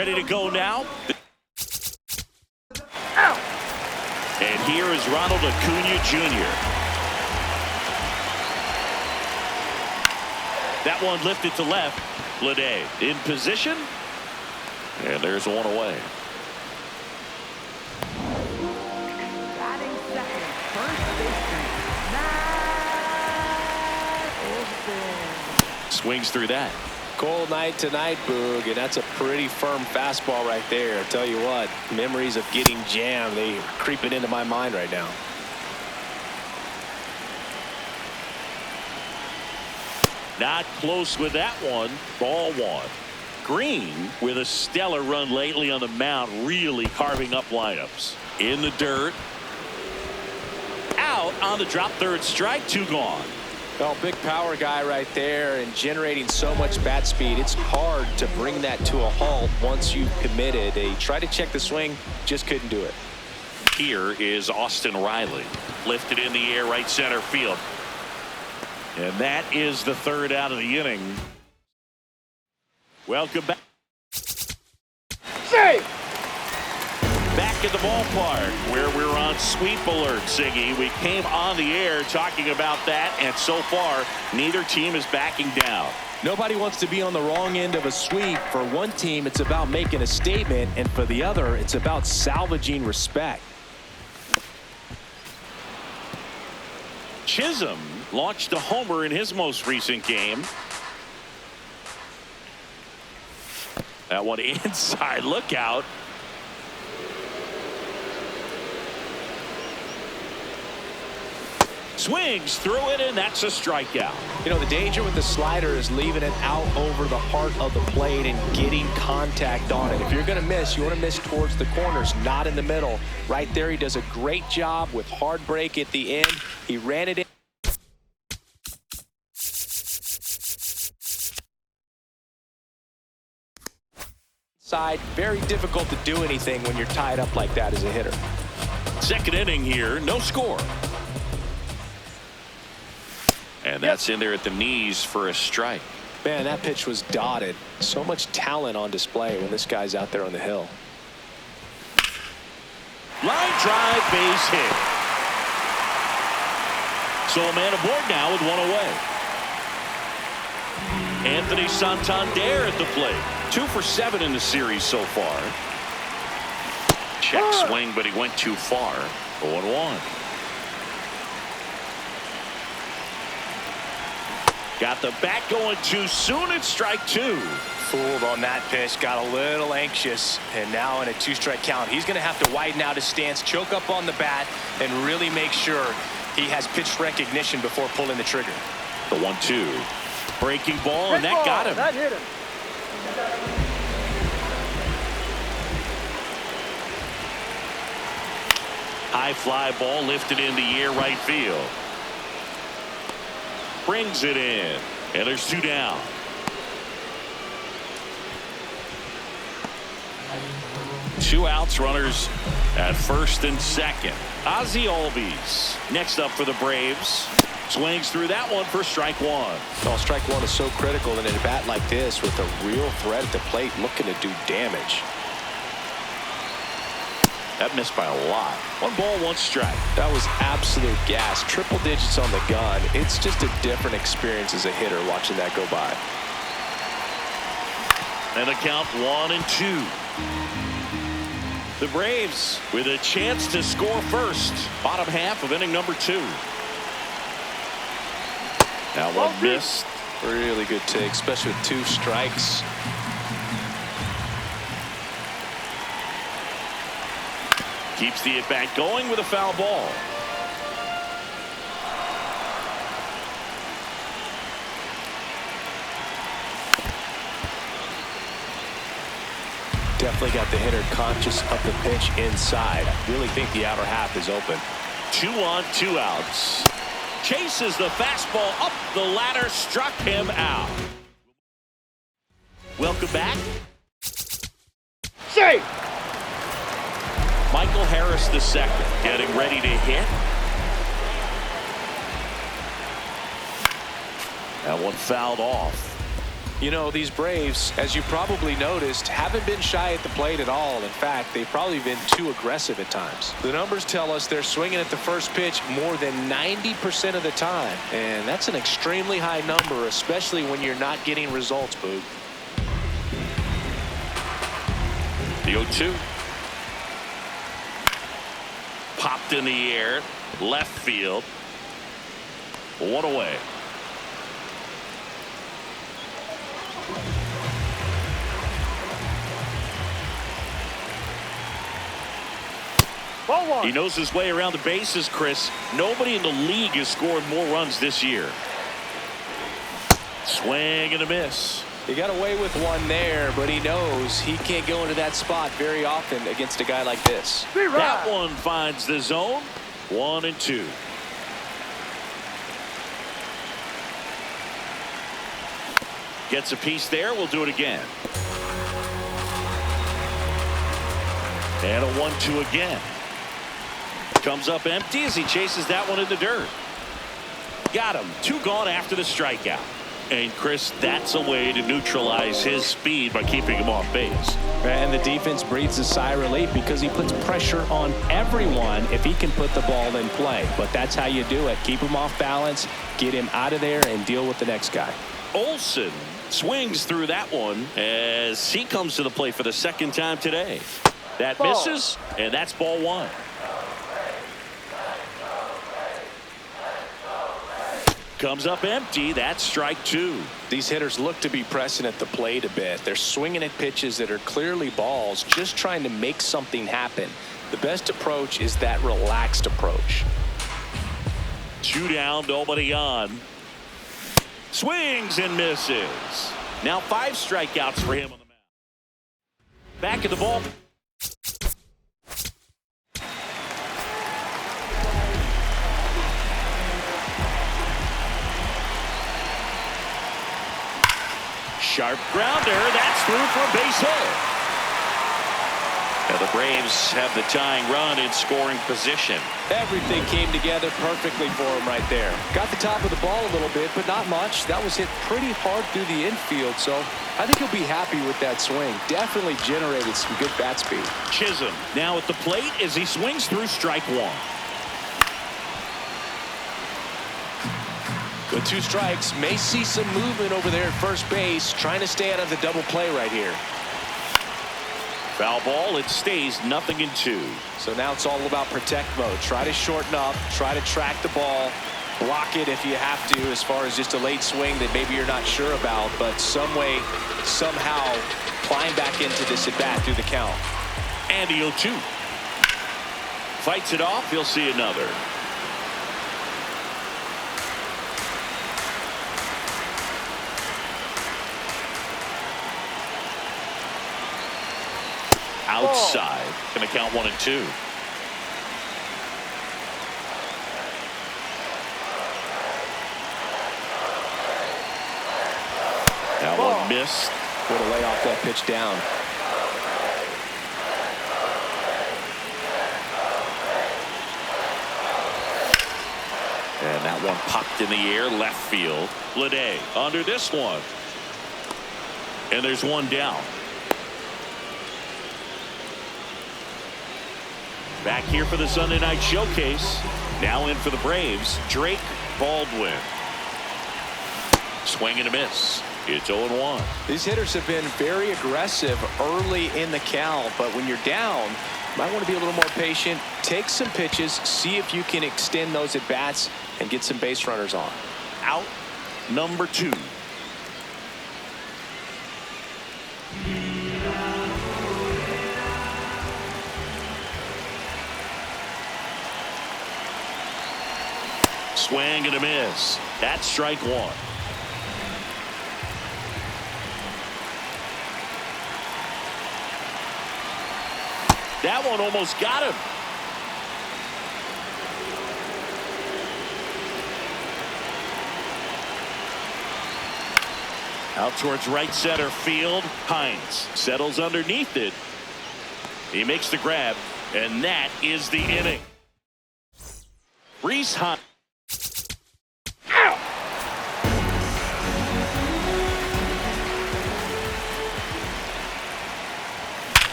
Ready to go now. Ow. And here is Ronald Acuna Jr. That one lifted to left. Lede in position. And there's one away. Batting second, first baseman, Matt Olson. Swings through that. Cold night tonight, Boog, and that's a pretty firm fastball right there. I tell you what, memories of getting jammed, they are creeping into my mind right now. Not close with that one. Ball one. Green with a stellar run lately on the mound, really carving up lineups. In the dirt. Out on the drop, third strike, 2 gone. Well, big power guy right there and generating so much bat speed. It's hard to bring that to a halt once you've committed. They tried to check the swing, just couldn't do it. Here is Austin Riley. Lifted in the air, right center field. And that is the third out of the inning. Welcome back. Save. Back at the ballpark where we're on sweep alert, Siggy. We came on the air talking about that, and so far, neither team is backing down. Nobody wants to be on the wrong end of a sweep. For one team, it's about making a statement, and for the other, it's about salvaging respect. Chisholm launched a homer in his most recent game. That one inside, look out. Swings through it, and that's a strikeout. You know, the danger with the slider is leaving it out over the heart of the plate and getting contact on it. If you're going to miss, you want to miss towards the corners, not in the middle. Right there, he does a great job with hard break at the end. He ran it in. Side, very difficult to do anything when you're tied up like that as a hitter. Second inning here, no score. And that's in there at the knees for a strike. Man, that pitch was dotted. So much talent on display when this guy's out there on the hill. Line drive, base hit. So a man aboard now with one away. Anthony Santander at the plate. 2 for 7 in the series so far. Check swing, but he went too far. 0-1. Got the bat going too soon. It's strike 2. Fooled on that pitch, got a little anxious, and now in a 2-strike count, he's going to have to widen out his stance, choke up on the bat, and really make sure he has pitch recognition before pulling the trigger. The 1-2. Breaking ball, and that got him. That hit him. High fly ball lifted in the air, right field. Brings it in, and there's 2 down. Two outs, runners at first and second. Ozzie Albies next up for the Braves. Swings through that one for strike 1. Well, strike 1 is so critical in a bat like this with a real threat at the plate looking to do damage. That missed by a lot. 1 ball, 1 strike. That was absolute gas. Triple digits on the gun. It's just a different experience as a hitter watching that go by. And the count 1-2. The Braves with a chance to score first. Bottom half of inning number 2. That one missed. Really good take, especially with 2 strikes. Keeps the at-bat going with a foul ball. Definitely got the hitter conscious of the pitch inside. I really think the outer half is open. 2 on, 2 outs. Chases the fastball up the ladder, struck him out. Welcome back. Save. Michael Harris II getting ready to hit. That one fouled off. You know, these Braves, as you probably noticed, haven't been shy at the plate at all. In fact, they've probably been too aggressive at times. The numbers tell us they're swinging at the first pitch more than 90% of the time. And that's an extremely high number, especially when you're not getting results, Boog. The 0-2. Popped in the air. Left field. One away. He knows his way around the bases, Chris. Nobody in the league has scored more runs this year. Swing and a miss. He got away with one there, but he knows he can't go into that spot very often against a guy like this. That one finds the zone. 1-2. Gets a piece there. We'll do it again. And a 1-2 again. Comes up empty as he chases that one in the dirt. Got him. 2 gone after the strikeout. And Chris, that's a way to neutralize his speed by keeping him off base. And the defense breathes a sigh of relief because he puts pressure on everyone if he can put the ball in play. But that's how you do it. Keep him off balance, get him out of there, and deal with the next guy. Olsen swings through that one as he comes to the plate for the second time today. That misses, and that's ball 1. Comes up empty. That's strike 2. These hitters look to be pressing at the plate a bit. They're swinging at pitches that are clearly balls, just trying to make something happen. The best approach is that relaxed approach. 2 down, nobody on. Swings and misses. Now 5 strikeouts for him on the mound. Back at the ball. Sharp grounder. That's through for a base hit. Now the Braves have the tying run in scoring position. Everything came together perfectly for him right there. Got the top of the ball a little bit, but not much. That was hit pretty hard through the infield, so I think he'll be happy with that swing. Definitely generated some good bat speed. Chisholm now at the plate as he swings through strike 1. With 2 strikes, may see some movement over there at first base, trying to stay out of the double play right here. Foul ball. It stays 0-2. So now it's all about protect mode. Try to shorten up, try to track the ball, block it if you have to, as far as just a late swing that maybe you're not sure about, but some way, somehow, climb back into this at bat through the count. And the 0-2. Fights it off. He'll see another. Outside. Going to count 1-2. That one missed. Way to lay off that pitch down. And that one popped in the air left field. Lede under this one. And there's one down. Back here for the Sunday night showcase. Now in for the Braves, Drake Baldwin. Swing and a miss. It's 0-1. These hitters have been very aggressive early in the count, but when you're down, you might want to be a little more patient. Take some pitches, see if you can extend those at bats and get some base runners on. Out number 2. Swing and a miss. That's strike 1. That one almost got him. Out towards right center field. Hines settles underneath it. He makes the grab, and that is the inning. Reese Hines.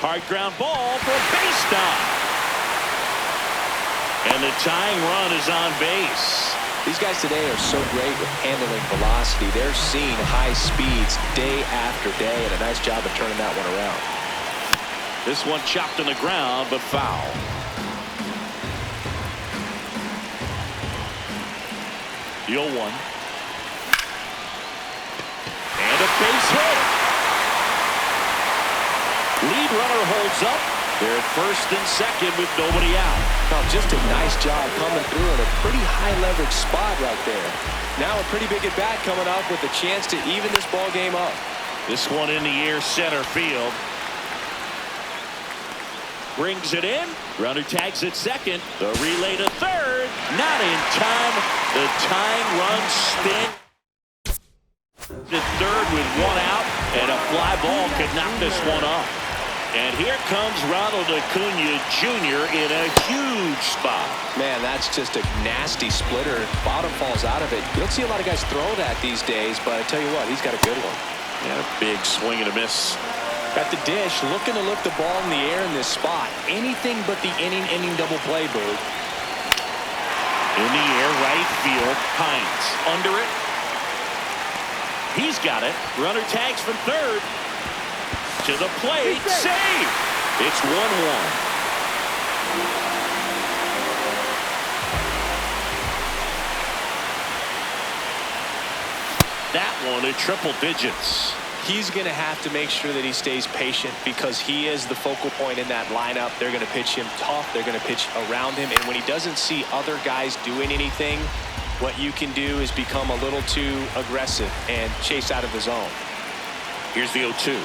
Hard ground ball for a base stop. And the tying run is on base. These guys today are so great with handling velocity. They're seeing high speeds day after day, and a nice job of turning that one around. This one chopped on the ground, but foul. 0-1. And a base hit. Lead runner holds up. They're at first and second with nobody out. Oh, just a nice job coming through in a pretty high leverage spot right there. Now a pretty big at bat coming up with a chance to even this ball game up. This one in the air, center field. Brings it in. Runner tags at second. The relay to third. Not in time. The tying run spin to third with one out, and a fly ball could knock this one off. And here comes Ronald Acuna Jr. in a huge spot. Man, that's just a nasty splitter. Bottom falls out of it. You don't see a lot of guys throw that these days, but I tell you what, he's got a good one. And a big swing and a miss. At the dish, looking to lift the ball in the air in this spot. Anything but the inning double play, Boo. In the air, right field. Hines under it. He's got it. Runner tags from third. To the plate. Save. It's 1-1. That one at triple digits. He's going to have to make sure that he stays patient because he is the focal point in that lineup. They're going to pitch him tough. They're going to pitch around him. And when he doesn't see other guys doing anything, what you can do is become a little too aggressive and chase out of the zone. Here's the 0-2.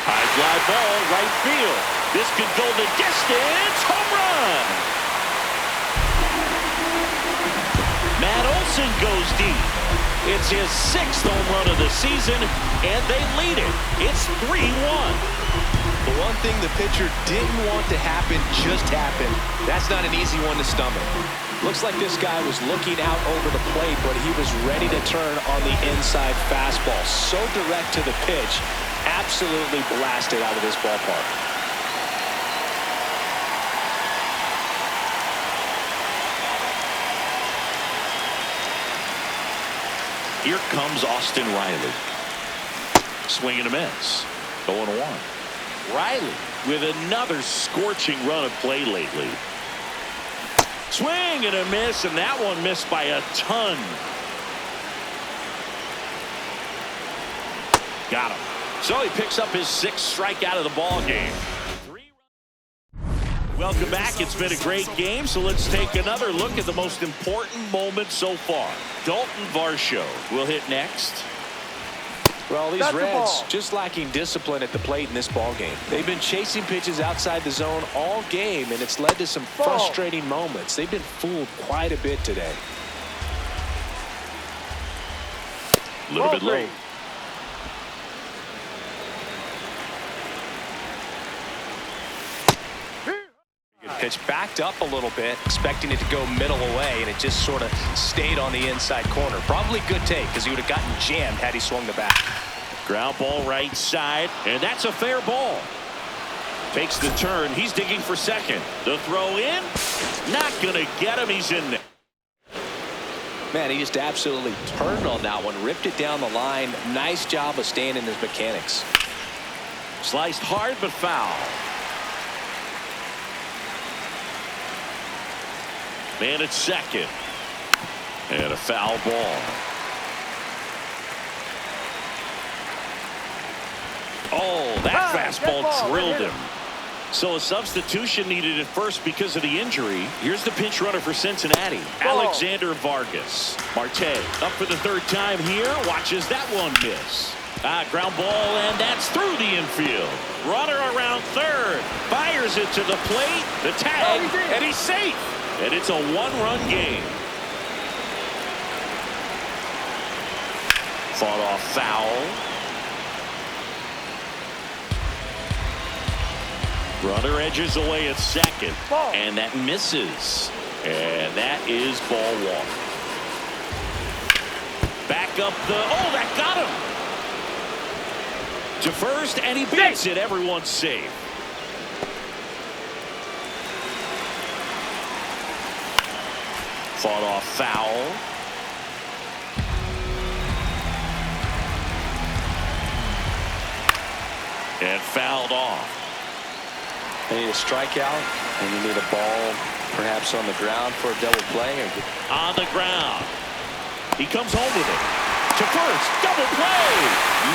High fly ball, right field. This could go the distance. Home run. Matt Olson goes deep. It's his 6th home run of the season, and they lead it. It's 3-1. The one thing the pitcher didn't want to happen just happened. That's not an easy one to stomach. Looks like this guy was looking out over the plate, but he was ready to turn on the inside fastball. So direct to the pitch. Absolutely blasted out of this ballpark. Here comes Austin Riley. Swing and a miss. 0-1. Riley with another scorching run of play lately. Swing and a miss, and that one missed by a ton. Got him. So he picks up his 6th strikeout of the ball game. Welcome back. It's been a great game, so let's take another look at the most important moment so far. Dalton Varsho will hit next. Well, these Reds just lacking discipline at the plate in this ball game. They've been chasing pitches outside the zone all game, and it's led to some frustrating moments. They've been fooled quite a bit today. A little bit low. Pitch backed up a little bit, expecting it to go middle away, and it just sort of stayed on the inside corner. Probably good take because he would have gotten jammed had he swung the bat. Ground ball right side, and that's a fair ball. Takes the turn. He's digging for second. The throw in, not going to get him. He's in there. Man, he just absolutely turned on that one, ripped it down the line. Nice job of staying in his mechanics. Sliced hard but foul. Man at second. And a foul ball. Oh, that fastball drilled him. So a substitution needed at first because of the injury. Here's the pinch runner for Cincinnati, Alexander Vargas. Marte up for the 3rd time here. Watches that one miss. Ground ball, and that's through the infield. Runner around third. Fires it to the plate. The tag, and he's safe. And it's a 1-run game. Fought off foul. Runner edges away at second. And that misses. And that is ball 1. Back up the... Oh, that got him. To first, and he beats it. Everyone's safe. Fought off foul. And fouled off. They need a strikeout, and you need a ball perhaps on the ground for a double play. On the ground. He comes home with it. To first, double play.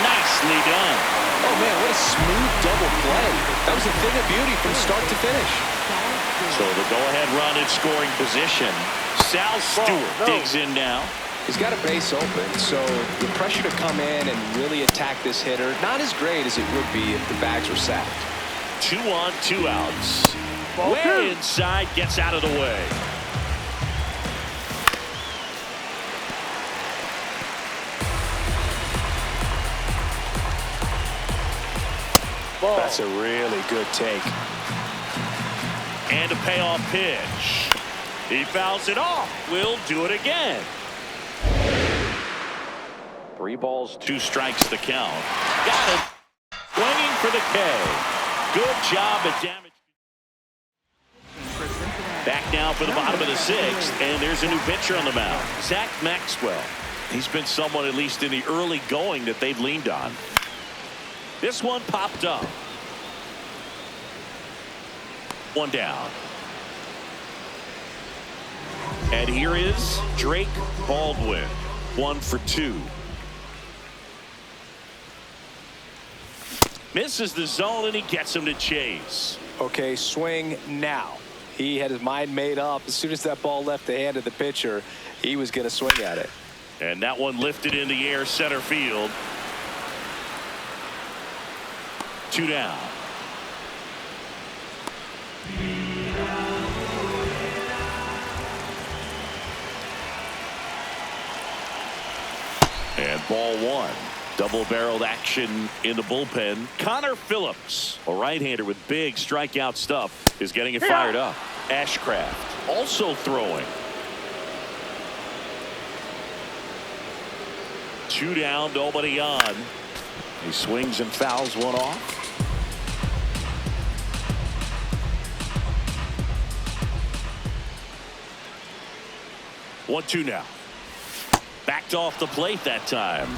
Nicely done. Oh, man, what a smooth double play. That was a thing of beauty from start to finish. So the go-ahead run in scoring position. Sal Stewart digs in now. He's got a base open, so the pressure to come in and really attack this hitter, not as great as it would be if the bags were sacked. 2 on, 2 outs. Way inside, gets out of the way. That's a really good take. And a payoff pitch. He fouls it off. We'll do it again. 3 balls, 2 strikes the count. Got it. Swinging for the K. Good job at damage. Back now for the bottom of the 6th, and there's a new pitcher on the mound. Zach Maxwell. He's been someone, at least in the early going, that they've leaned on. This one popped up. 1 down. And here is Drake Baldwin. 1 for 2. Misses the zone, and he gets him to chase. Okay, swing now. He had his mind made up. As soon as that ball left the hand of the pitcher, he was going to swing at it. And that one lifted in the air, center field. 2 down. And ball 1. Double-barreled action in the bullpen. Connor Phillips, a right-hander with big strikeout stuff, is getting it fired up. Ashcraft also throwing. 2 down, nobody on. He swings and fouls one off. One, 2 now. Backed off the plate that time.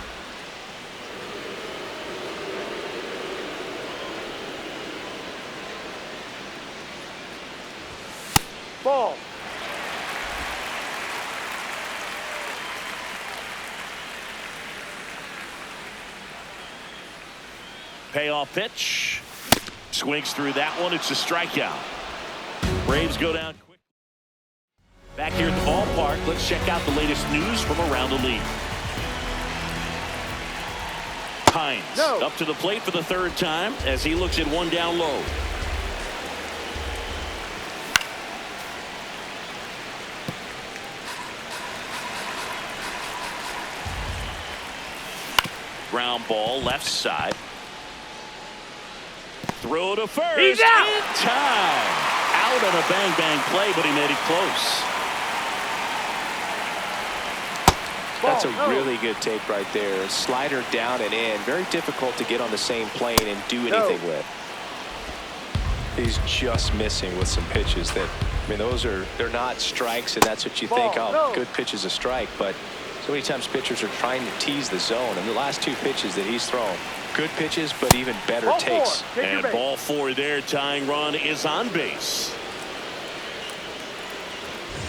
Ball. Payoff pitch. Swings through that one. It's a strikeout. Braves go down quick. Back here at the ballpark, let's check out the latest news from around the league. Hines up to the plate for the 3rd time as he looks at 1 down low. Ground ball left side. Throw to first. He's out. In time. Out on a bang play, but he made it close. That's a really good take right there. Slider down and in. Very difficult to get on the same plane and do anything with. He's just missing with some pitches that, I mean, they're not strikes, and that's what you think, oh, good pitch is a strike. But so many times pitchers are trying to tease the zone, and the last 2 pitches that he's thrown, good pitches, but even better takes. And ball 4 there. Tying run is on base.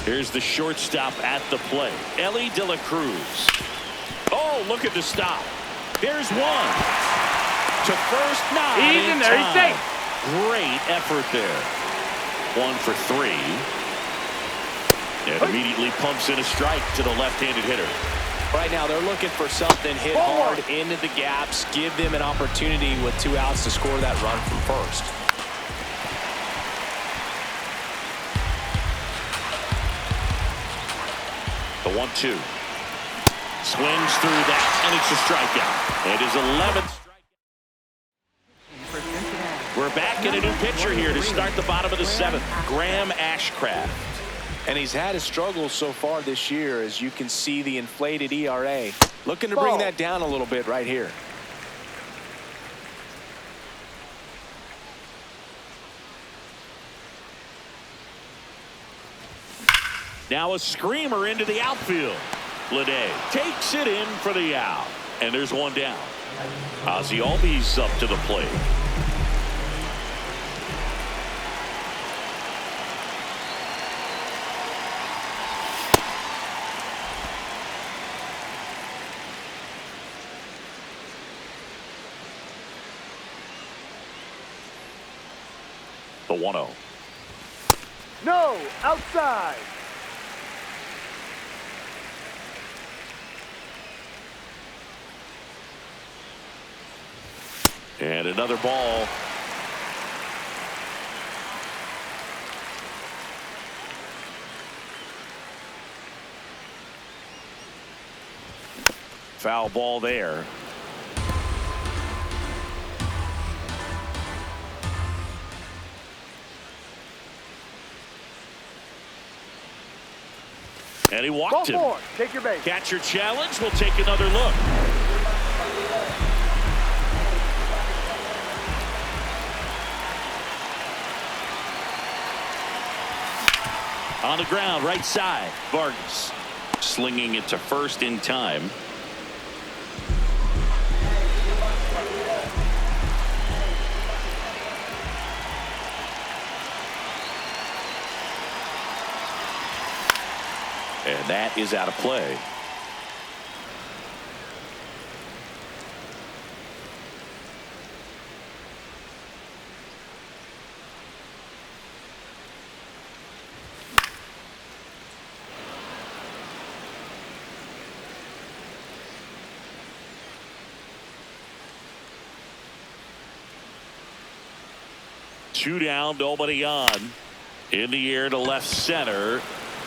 Here's the shortstop at the plate, Ellie De La Cruz. Oh, look at the stop. Here's 1 to first. Not he's in there. He's safe. Great effort there. 1 for 3. And immediately pumps in a strike to the left-handed hitter. Right now, they're looking for something, hit hard into the gaps, give them an opportunity with 2 outs to score that run from first. The 1-2. Swings through that, and it's a strikeout. It is 11th strikeout. We're back in a new pitcher here to start the bottom of the 7th. Graham Ashcraft. And he's had his struggles so far this year, as you can see the inflated ERA. Looking to bring that down a little bit right here. Now a screamer into the outfield. Lede takes it in for the out. And there's one down. Ozzie Albies up to the plate. The 1-0. No, outside. And another ball. Foul ball there. And he walked him. Ball 4. Take your base. Catcher challenge. We'll take another look. On the ground, right side. Vargas slinging it to first in time. And that is out of play. Two down, nobody on. In the air to left center.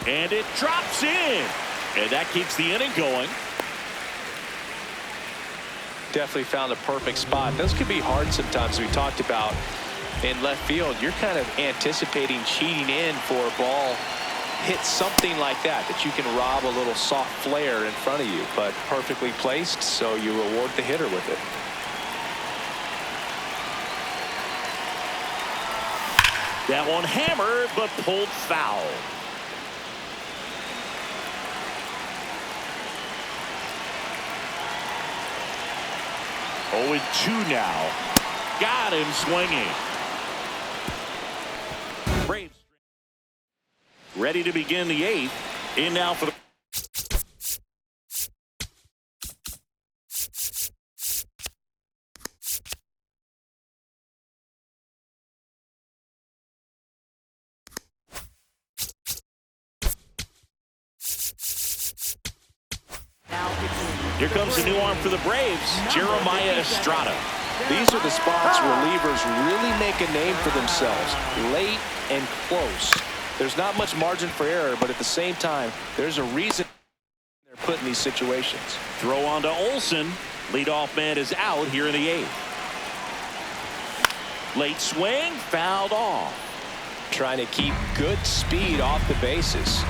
And it drops in. And that keeps the inning going. Definitely found a perfect spot. Those can be hard sometimes. We talked about in left field. You're kind of anticipating cheating in for a ball. Hit something like that you can rob a little soft flare in front of you. But perfectly placed, so you reward the hitter with it. That one hammered, but pulled foul. Oh, and 2 now. Got him swinging. Braves ready to begin the 8th. In now for the Here comes a new arm for the Braves, Jeremiah Estrada. These are the spots relievers really make a name for themselves, late and close. There's not much margin for error, but at the same time, there's a reason they're put in these situations. Throw on to Olsen. Leadoff man is out here in the 8th. Late swing, fouled off. Trying to keep good speed off the bases.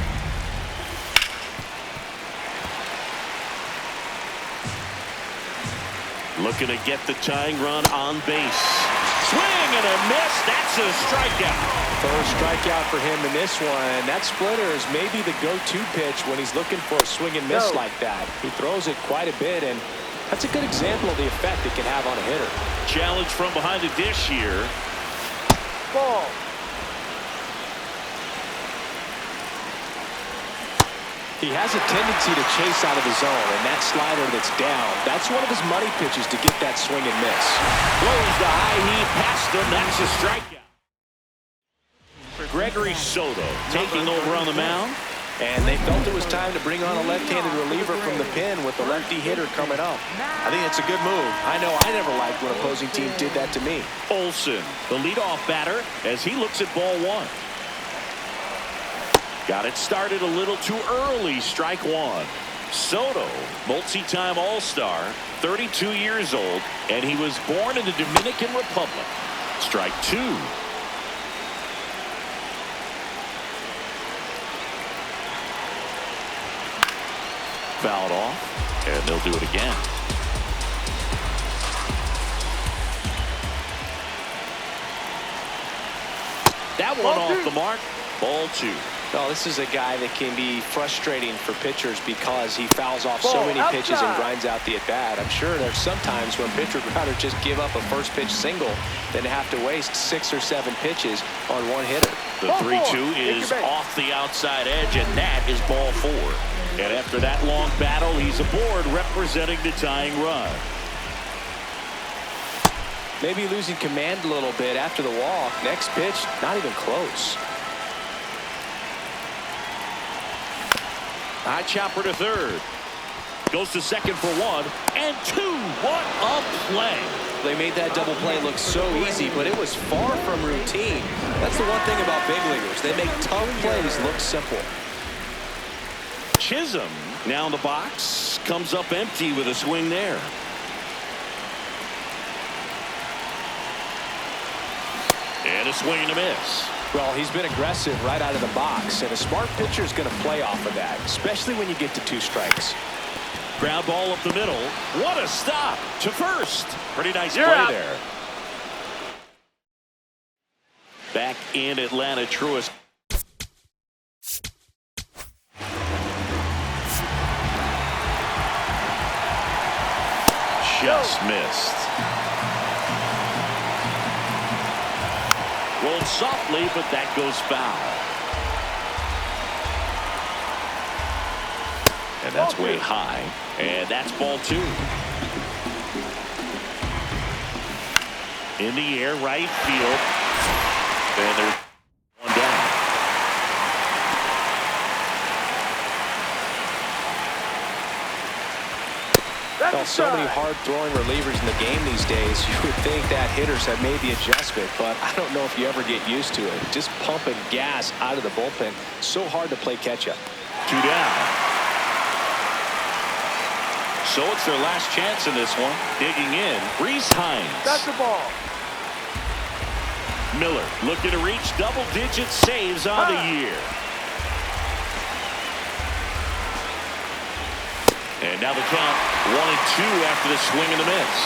Looking to get the tying run on base. Swing and a miss. That's a strikeout. First strikeout for him in this one. That splitter is maybe the go-to pitch when he's looking for a swing and miss like that. He throws it quite a bit, and that's a good example of the effect it can have on a hitter. Challenge from behind the dish here. Ball. He has a tendency to chase out of the zone, and that slider that's down, that's one of his money pitches to get that swing and miss. Blows the high heat past him. That's a strikeout. Gregory Soto taking over on the mound. And they felt it was time to bring on a left-handed reliever from the pen with the lefty hitter coming up. I think it's a good move. I know I never liked when opposing team did that to me. Olsen, the leadoff batter, as he looks at ball 1. Got it started a little too early. Strike 1. Soto, multi-time All-Star, 32 years old, and he was born in the Dominican Republic. Strike 2. Fouled off, and they'll do it again. That one off the mark. Ball 2. No, this is a guy that can be frustrating for pitchers because he fouls off so many pitches and grinds out the at-bat. I'm sure there's sometimes when pitchers would rather just give up a first pitch single than have to waste 6 or 7 pitches on one hitter. The 3-2 is off the outside edge, and that is ball 4. And after that long battle, he's aboard representing the tying run. Maybe losing command a little bit after the walk. Next pitch, not even close. High chopper to third. Goes to second for 1 and 2. What a play. They made that double play look so easy, but it was far from routine. That's the one thing about big leaguers. They make tough plays look simple. Chisholm now in the box. Comes up empty with a swing there. And a swing and a miss. Well, he's been aggressive right out of the box, and a smart pitcher is going to play off of that, especially when you get to 2 strikes. Ground ball up the middle. What a stop to first. Pretty nice play there. Back in Atlanta, Truist. Just missed. Rolled softly, but that goes foul. And that's way high. And that's ball 2. In the air, right field. And there's 1 down. Well, so many hard-throwing relievers in the game these days. You would think that hitters have made the adjustment, but I don't know if you ever get used to it. Just pumping gas out of the bullpen. So hard to play catch-up. 2 down. So it's their last chance in this one. Digging in, Reese Hines. That's the ball. Miller looking to reach double-digit saves on the year. And now the count 1 and 2 after the swing and the miss.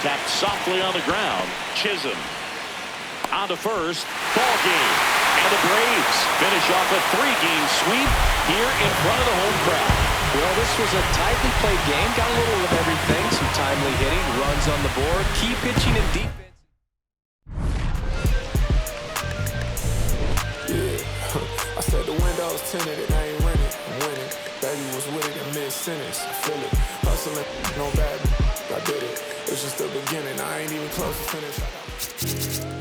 Tapped softly on the ground. Chisholm on to first. Ball game. And the Braves finish off a 3-game sweep here in front of the home crowd. Well, this was a tightly played game. Got a little of everything. Some timely hitting, runs on the board, key pitching and defense. I said the window's tinted and I ain't rented. I'm winning. Baby was with it in mid-sentence. I feel it. Hustling, no bad. I did it. It's just the beginning. I ain't even close to finish.